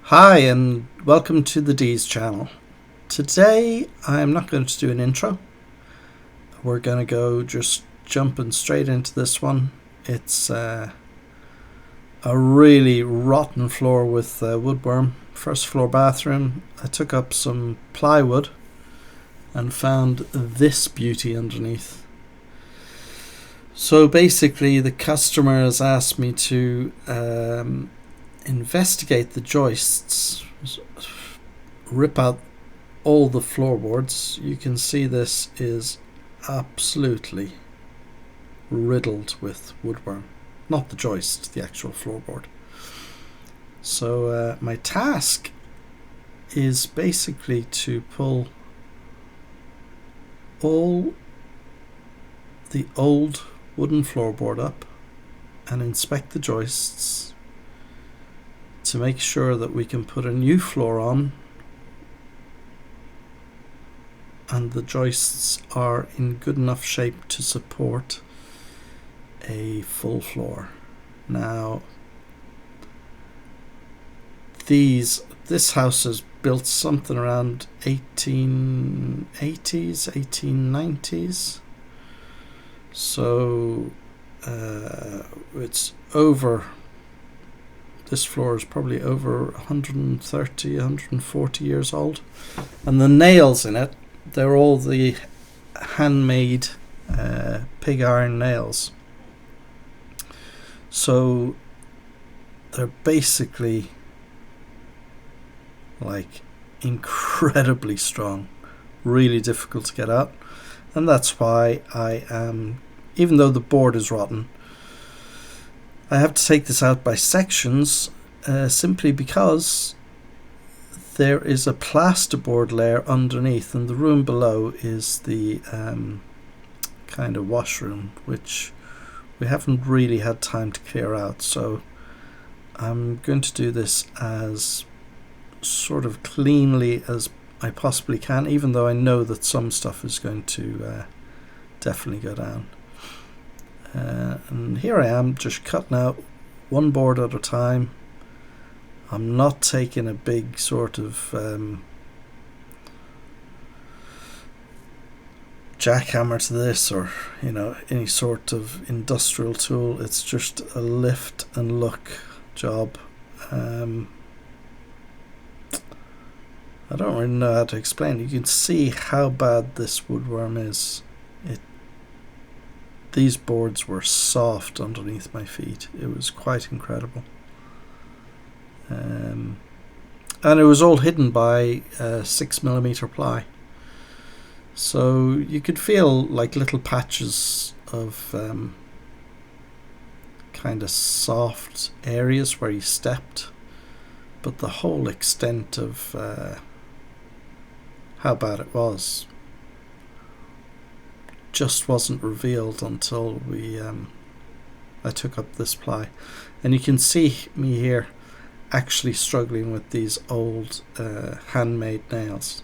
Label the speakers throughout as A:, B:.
A: Hi and welcome to the D's channel. Today I'm not going to do an intro. We're going to go just jumping straight into this one. It's a really rotten floor with woodworm. First floor bathroom. I took up some plywood and found this beauty underneath. So basically the customer has asked me to investigate the joists, rip out all the floorboards. You can see this is absolutely riddled with woodworm, not the joist, the actual floorboard. So my task is basically to pull all the old wooden floorboard up and inspect the joists to make sure that we can put a new floor on and the joists are in good enough shape to support a full floor. Now this house is built something around 1880s, 1890s, so it's over, this floor is probably over 130, 140 years old, and the nails in it, they're all the handmade pig iron nails. So they're basically like incredibly strong, really difficult to get out, and that's why I am, even though the board is rotten, I have to take this out by sections, simply because there is a plasterboard layer underneath and the room below is the kind of washroom, which we haven't really had time to clear out. So I'm going to do this as sort of cleanly as I possibly can, even though I know that some stuff is going to definitely go down. And here I am, just cutting out one board at a time. I'm not taking a big sort of jackhammer to this, or any sort of industrial tool. It's just a lift and look job. I don't really know how to explain. You can see how bad this woodworm is. These boards were soft underneath my feet. It was quite incredible. And it was all hidden by 6mm ply. So you could feel like little patches of kind of soft areas where you stepped, but the whole extent of how bad it was just wasn't revealed until I took up this ply. And you can see me here actually struggling with these old handmade nails.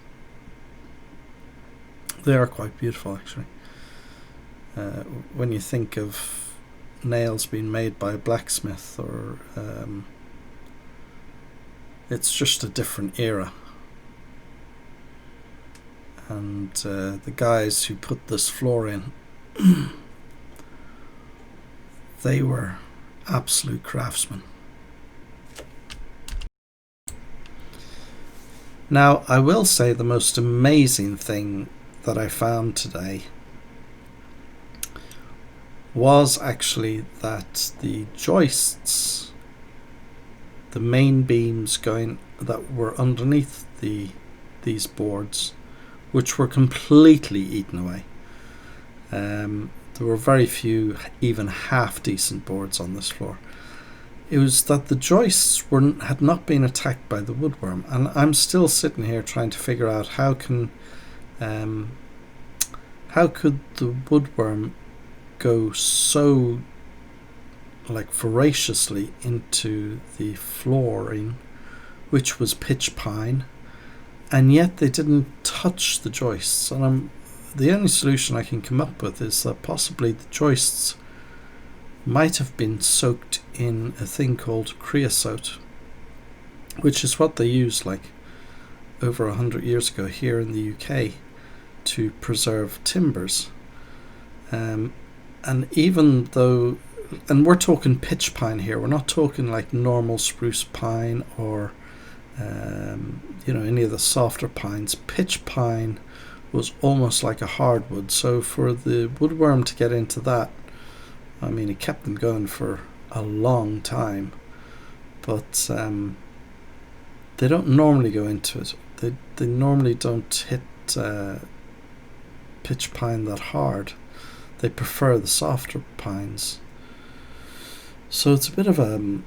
A: They are quite beautiful, actually. When you think of nails being made by a blacksmith, or it's just a different era. And the guys who put this floor in, they were absolute craftsmen. Now, I will say the most amazing thing that I found today was actually that the joists, the main beams that were underneath these boards, which were completely eaten away. There were very few even half decent boards on this floor. It was that the joists had not been attacked by the woodworm, and I'm still sitting here trying to figure out how could the woodworm go so voraciously into the flooring, which was pitch pine, and yet they didn't touch the joists. And the only solution I can come up with is that possibly the joists might have been soaked in a thing called creosote, which is what they used like over 100 years ago here in the UK to preserve timbers. And even though, and we're talking pitch pine here, we're not talking like normal spruce pine or any of the softer pines. Pitch pine was almost like a hardwood, so for the woodworm to get into that, I mean, it kept them going for a long time, but they don't normally go into it. They normally don't hit pitch pine that hard. They prefer the softer pines. So it's a bit of an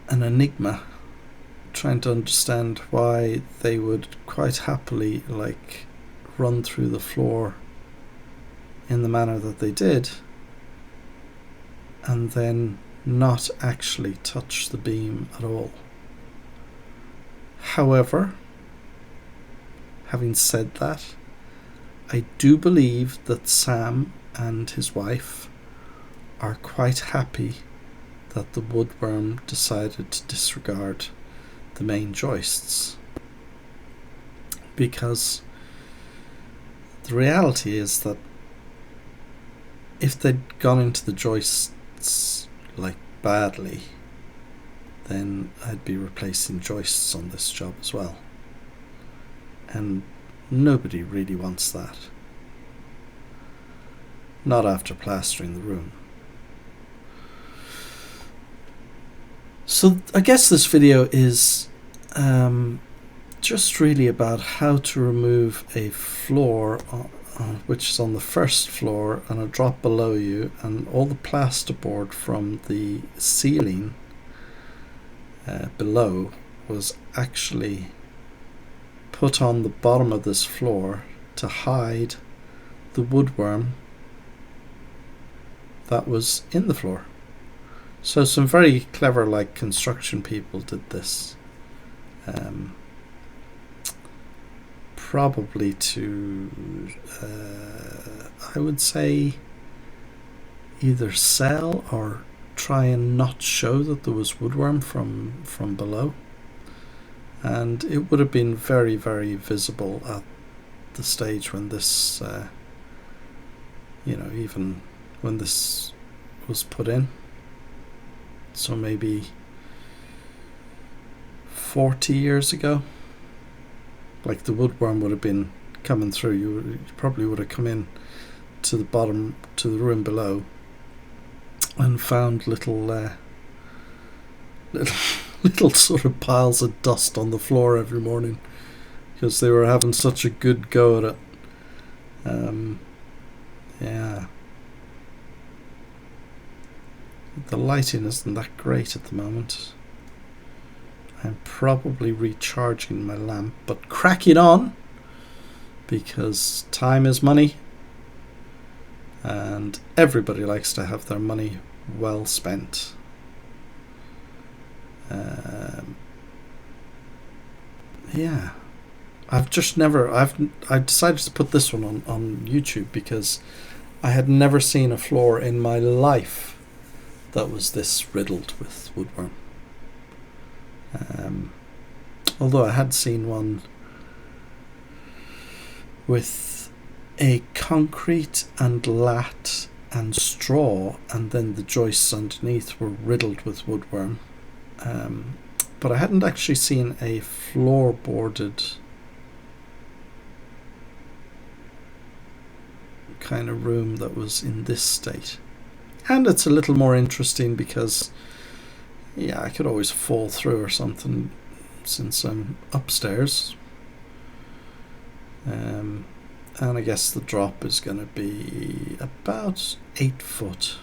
A: enigma trying to understand why they would quite happily like run through the floor in the manner that they did and then not actually touch the beam at all. However, having said that, I do believe that Sam and his wife are quite happy that the woodworm decided to disregard the main joists, because the reality is that if they'd gone into the joists like badly, then I'd be replacing joists on this job as well, and nobody really wants that, not after plastering the room. So I guess this video is just really about how to remove a floor which is on the first floor and a drop below you, and all the plasterboard from the ceiling below was actually put on the bottom of this floor to hide the woodworm that was in the floor. So some very clever like construction people did this, probably to I would say either sell or try and not show that there was woodworm from below, and it would have been very, very visible at the stage when this even when this was put in. So maybe 40 years ago, like the woodworm would have been coming through. You probably would have come in to the bottom, to the room below, and found little sort of piles of dust on the floor every morning because they were having such a good go at it. Yeah. The lighting isn't that great at the moment. I'm probably recharging my lamp, but cracking on, because time is money and everybody likes to have their money well spent. Yeah, I decided to put this one on YouTube because I had never seen a floor in my life that was this riddled with woodworm. Although I had seen one with a concrete and lat and straw, and then the joists underneath were riddled with woodworm. But I hadn't actually seen a floorboarded kind of room that was in this state. And it's a little more interesting because, yeah, I could always fall through or something since I'm upstairs. And I guess the drop is going to be about 8 foot.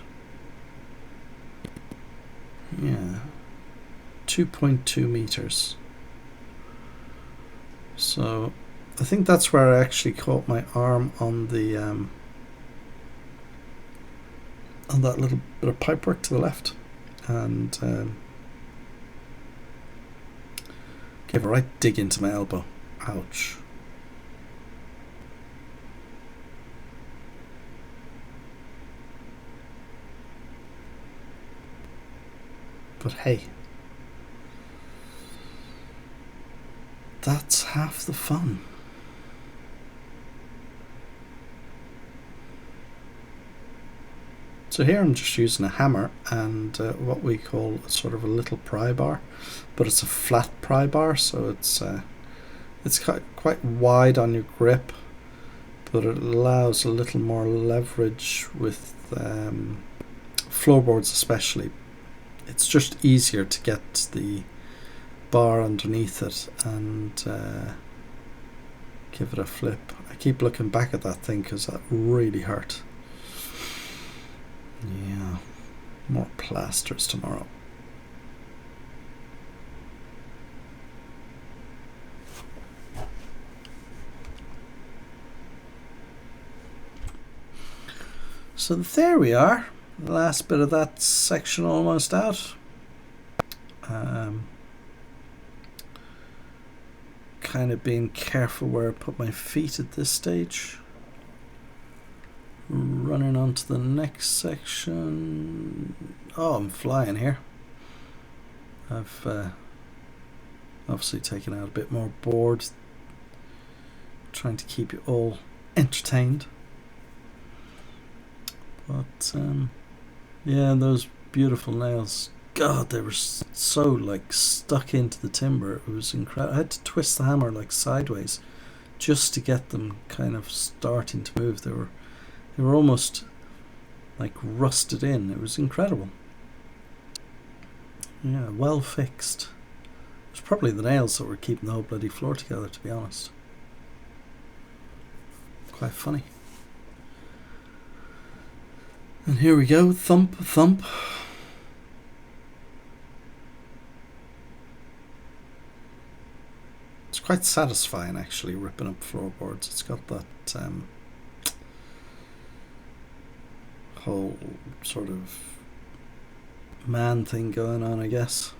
A: Yeah, 2.2 meters. So I think that's where I actually caught my arm on the on that little bit of pipework to the left, and gave a right dig into my elbow. Ouch. But hey, that's half the fun. So here I'm just using a hammer and what we call sort of a little pry bar, but it's a flat pry bar, so it's quite wide on your grip, but it allows a little more leverage with floorboards especially. It's just easier to get the bar underneath it and give it a flip. I keep looking back at that thing because that really hurt. Yeah, more plasters tomorrow. So there we are. The last bit of that section almost out. Kind of being careful where I put my feet at this stage. Running on to the next section. Oh, I'm flying here. I've obviously taken out a bit more board, trying to keep you all entertained. But yeah, those beautiful nails, God, they were so like stuck into the timber. It was incredible. I had to twist the hammer like sideways just to get them kind of starting to move. They were almost like rusted in. It was incredible. Yeah, well fixed. It was probably the nails that were keeping the whole bloody floor together, to be honest. Quite funny. And here we go, thump, thump. It's quite satisfying actually, ripping up floorboards. It's got that whole sort of man thing going on, I guess.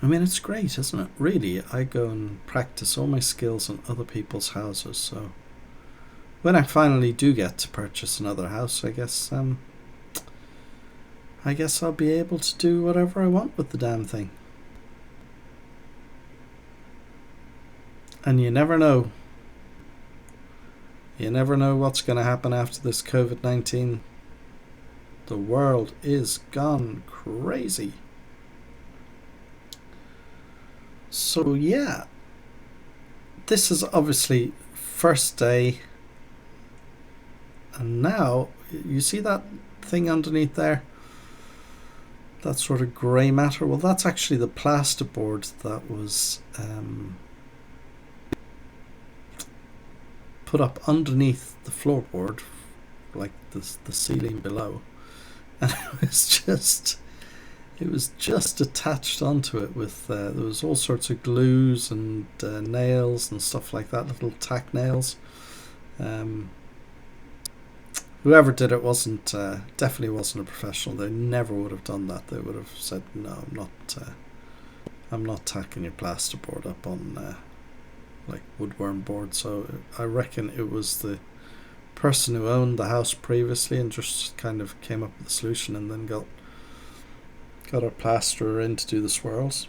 A: I mean, it's great, isn't it? Really, I go and practice all my skills in other people's houses, so when I finally do get to purchase another house, I guess I'll be able to do whatever I want with the damn thing. And you never know. You never know what's going to happen after this COVID-19. The world is gone crazy. So yeah, this is obviously first day. And now, you see that thing underneath there? That sort of grey matter? Well, that's actually the plasterboard that was put up underneath the floorboard, like the ceiling below, and it was just attached onto it with there was all sorts of glues and nails and stuff like that, little tack nails. Whoever did it definitely wasn't a professional. They never would have done that. They would have said, no, I'm not tacking your plasterboard up on like woodworm board. So I reckon it was the person who owned the house previously and just kind of came up with a solution and then got a plasterer in to do the swirls.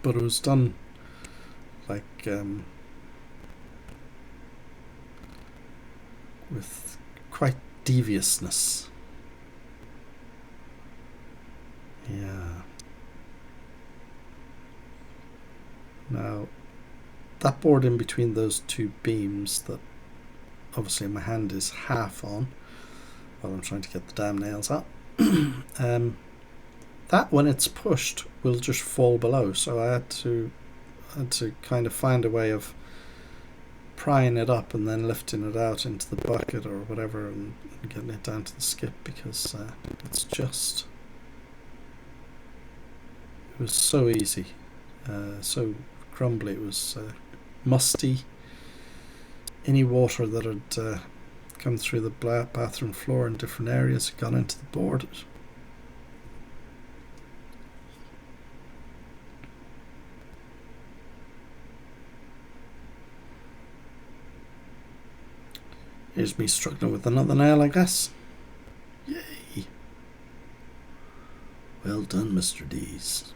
A: But it was done like with quite deviousness. Yeah. Now, that board in between those two beams that obviously my hand is half on while I'm trying to get the damn nails up, that when it's pushed will just fall below. So I had to kind of find a way of prying it up and then lifting it out into the bucket or whatever and getting it down to the skip, because it was so easy, so crumbly. It was musty. Any water that had come through the bathroom floor in different areas had gone into the board. Here's me struggling with another nail, I guess. Yay. Well done, Mr. Dees.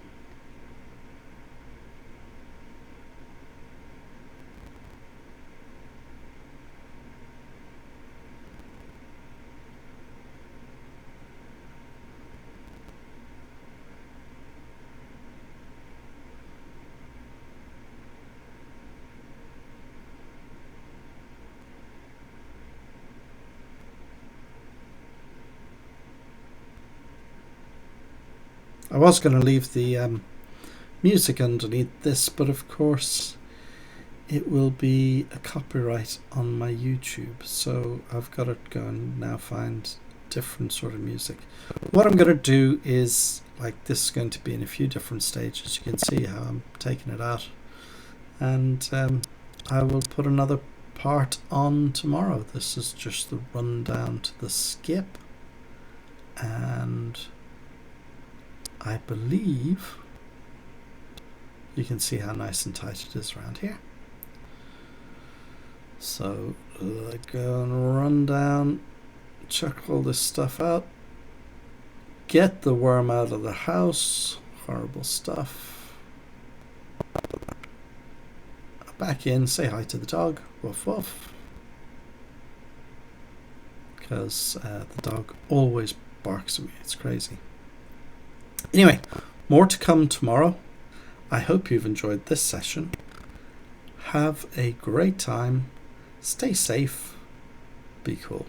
A: I was going to leave the music underneath this, but of course it will be a copyright on my YouTube, so I've got to go and now find different sort of music. What I'm going to do is, like, this is going to be in a few different stages. You can see how I'm taking it out, and I will put another part on tomorrow. This is just the rundown to the skip, and I believe you can see how nice and tight it is around here. So I go and run down, check all this stuff out, get the worm out of the house, horrible stuff, back in, say hi to the dog, woof woof, because the dog always barks at me, it's crazy. Anyway, more to come tomorrow. I hope you've enjoyed this session. Have a great time. Stay safe. Be cool.